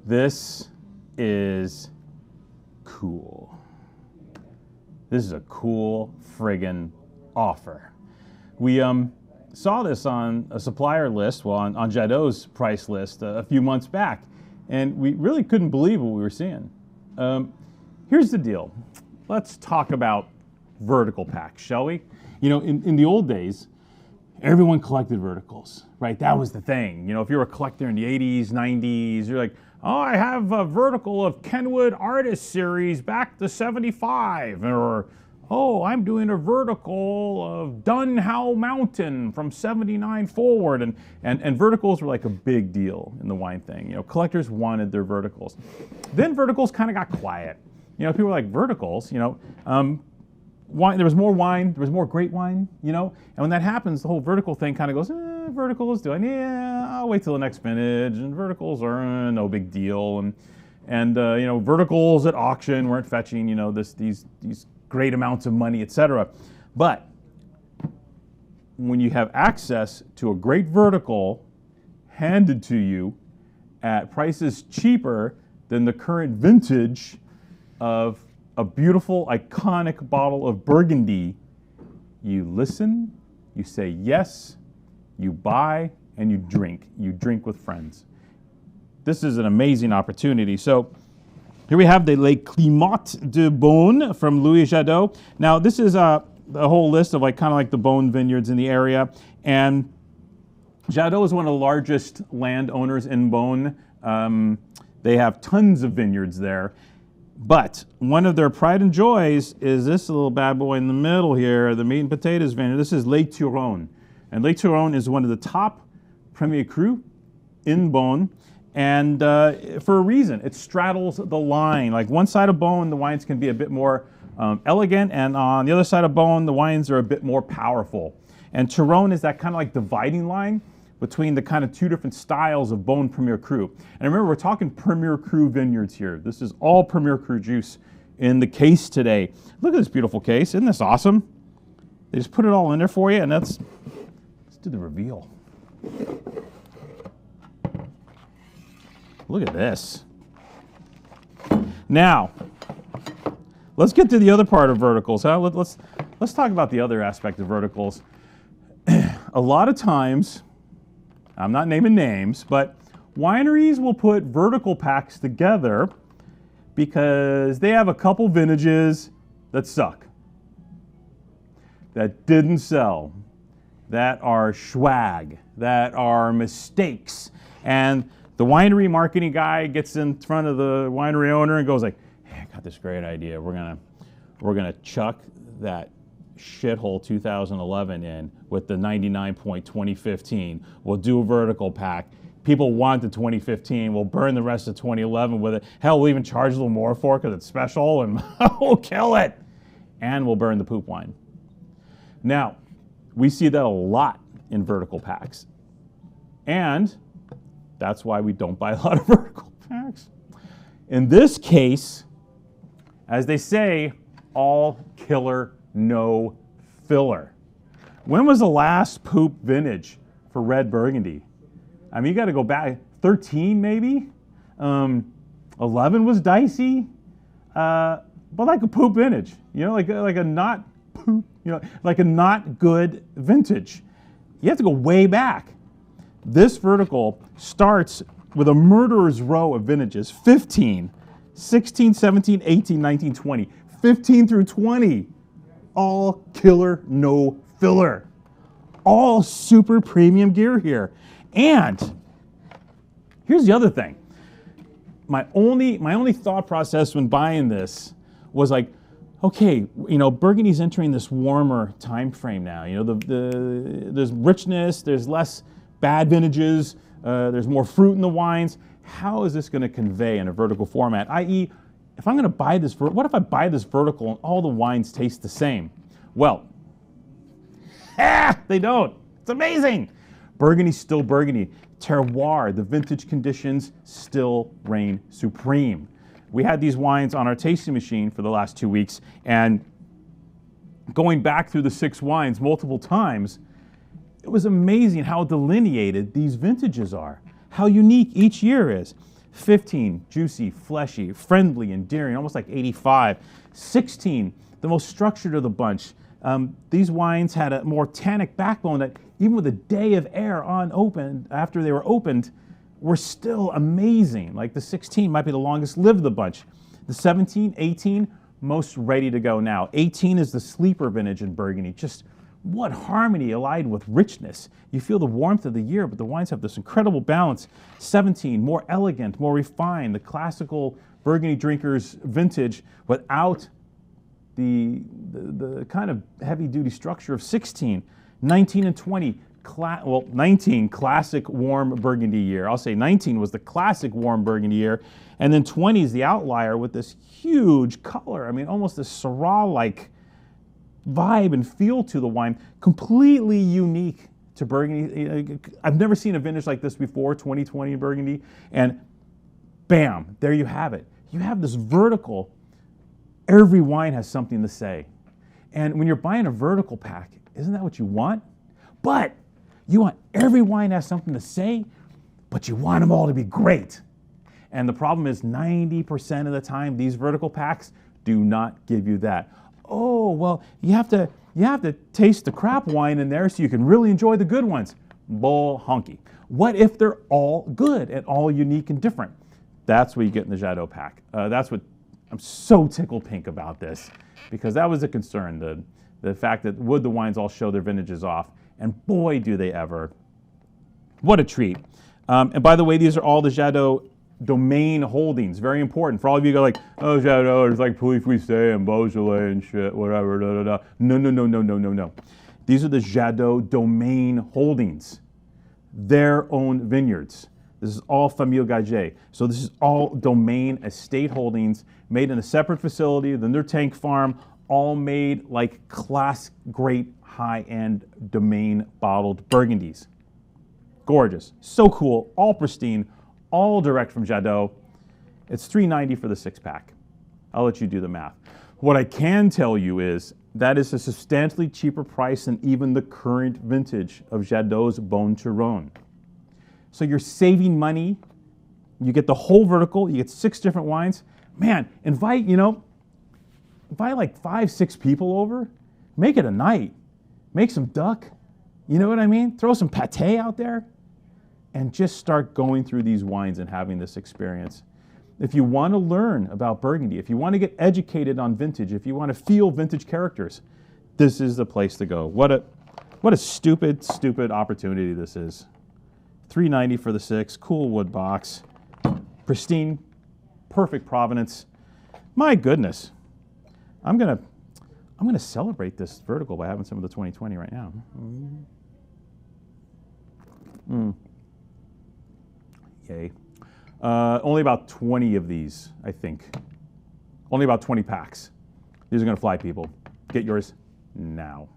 This is cool. This is a cool friggin' offer. We saw this on a supplier list, well, on Jadot's price list a few months back, and we really couldn't believe what we were seeing. Here's the deal. Let's talk about vertical packs, shall we? You know, in the old days, everyone collected verticals, right? That was the thing. You know, if you were a collector in the 80s, 90s, you're like, oh, I have a vertical of Kenwood Artist Series back to 75, or oh, I'm doing a vertical of Dunhow Mountain from 79 forward. And verticals were like a big deal in the wine thing. You know, collectors wanted their verticals. Then verticals kind of got quiet. You know, people were like, verticals, you know, wine, there was more wine, there was more great wine, you know? And when that happens, the whole vertical thing kind of goes, verticals, I'll wait till the next vintage, and verticals are no big deal. And you know, verticals at auction weren't fetching, you know, these great amounts of money, etc. But when you have access to a great vertical handed to you at prices cheaper than the current vintage of a beautiful, iconic bottle of Burgundy, you listen, you say yes, you buy, and you drink. You drink with friends. This is an amazing opportunity. So here we have the Les Climats de Beaune from Louis Jadot. Now this is a whole list of kind of like the Beaune vineyards in the area. And Jadot is one of the largest landowners in Beaune. They have tons of vineyards there. But one of their pride and joys is this little bad boy in the middle here, the meat and potatoes vineyard. This is Les Theurons. And Les Theurons is one of the top Premier Cru in Beaune. And for a reason, it straddles the line. Like one side of Beaune, the wines can be a bit more elegant, and on the other side of Beaune, the wines are a bit more powerful. And Theurons is that kind of like dividing line between the kind of two different styles of Beaune Premier Cru. And remember, we're talking Premier Cru vineyards here. This is all Premier Cru juice in the case today. Look at this beautiful case. Isn't this awesome? They just put it all in there for you, and let's do the reveal. Look at this. Now, let's get to the other part of verticals. Huh? Let's talk about the other aspect of verticals. A lot of times, I'm not naming names, but wineries will put vertical packs together because they have a couple vintages that suck, that didn't sell, that are swag, that are mistakes. And the winery marketing guy gets in front of the winery owner and goes like, hey, I got this great idea. We're gonna chuck that shithole 2011 in with the 99.2015. We'll do a vertical pack. People want the 2015. We'll burn the rest of 2011 with it. Hell, we'll even charge a little more for it because it's special, and we'll kill it. And we'll burn the poop wine. Now, we see that a lot in vertical packs. And that's why we don't buy a lot of vertical packs. In this case, as they say, all killer, no filler. When was the last poop vintage for red Burgundy? I mean, you got to go back 13 maybe. 11 was dicey, but like a poop vintage. You know, like a not poop. You know, like a not good vintage. You have to go way back. This vertical starts with a murderer's row of vintages: 15, 16, 17, 18, 19, 20. 15 through 20. All killer, no filler. All super premium gear here. And here's the other thing. My only thought process when buying this was like, okay, you know, Burgundy's entering this warmer time frame now. You know, there's richness, there's less bad vintages, there's more fruit in the wines. How is this going to convey in a vertical format? I.e., if I'm going to buy this, what if I buy this vertical and all the wines taste the same? Well, they don't. It's amazing. Burgundy's still Burgundy. Terroir, the vintage conditions still reign supreme. We had these wines on our tasting machine for the last 2 weeks, and going back through the 6 wines multiple times, it was amazing how delineated these vintages are, how unique each year is. 15, juicy, fleshy, friendly, endearing, almost like 85. 16, the most structured of the bunch. These wines had a more tannic backbone that even with a day of air after they were opened, were still amazing. Like the 16 might be the longest lived of the bunch. The 17, 18, most ready to go now. 18 is the sleeper vintage in Burgundy. Just what harmony allied with richness. You feel the warmth of the year, but the wines have this incredible balance. 17, more elegant, more refined, the classical Burgundy drinker's vintage without the kind of heavy-duty structure of 16. 19 and 20, 19, classic warm Burgundy year. I'll say 19 was the classic warm Burgundy year. And then 20 is the outlier with this huge color. I mean, almost this Syrah-like vibe and feel to the wine, completely unique to Burgundy. I've never seen a vintage like this before, 2020 in Burgundy. And bam, there you have it. You have this vertical. Every wine has something to say. And when you're buying a vertical pack, isn't that what you want? But you want every wine to have something to say, but you want them all to be great. And the problem is 90% of the time, these vertical packs do not give you that. Oh, well, you have to taste the crap wine in there so you can really enjoy the good ones. Bull honky. What if they're all good and all unique and different? That's what you get in the Jadot pack. That's what I'm so tickled pink about this, because that was a concern, the fact that would the wines all show their vintages off, and boy, do they ever. What a treat. And by the way, these are all the Jadot domain holdings. Very important. For all of you who go like, oh, Jadot, it's like Pouilly Fuissé and Beaujolais and shit, whatever, da, da, da. No, no, no, no, no, no, no. These are the Jadot domain holdings. Their own vineyards. This is all Famille Gagé. So this is all domain estate holdings made in a separate facility than their tank farm, all made like class great high-end domain bottled Burgundies. Gorgeous. So cool. All pristine. All direct from Jadot. It's $3.90 for the 6-pack. I'll let you do the math. What I can tell you is that is a substantially cheaper price than even the current vintage of Jadot's Beaune Theurons. So you're saving money. You get the whole vertical. You get 6 different wines. Man, invite like 5, 6 people over. Make it a night. Make some duck. You know what I mean? Throw some pâté out there. And just start going through these wines and having this experience. If you want to learn about Burgundy, if you want to get educated on vintage, if you want to feel vintage characters, this is the place to go. What a stupid, stupid opportunity this is. $3.90 for the 6, cool wood box, pristine, perfect provenance. My goodness, I'm gonna celebrate this vertical by having some of the 2020 right now. Yay. Only about 20 of these, I think. Only about 20 packs. These are going to fly, people. Get yours now.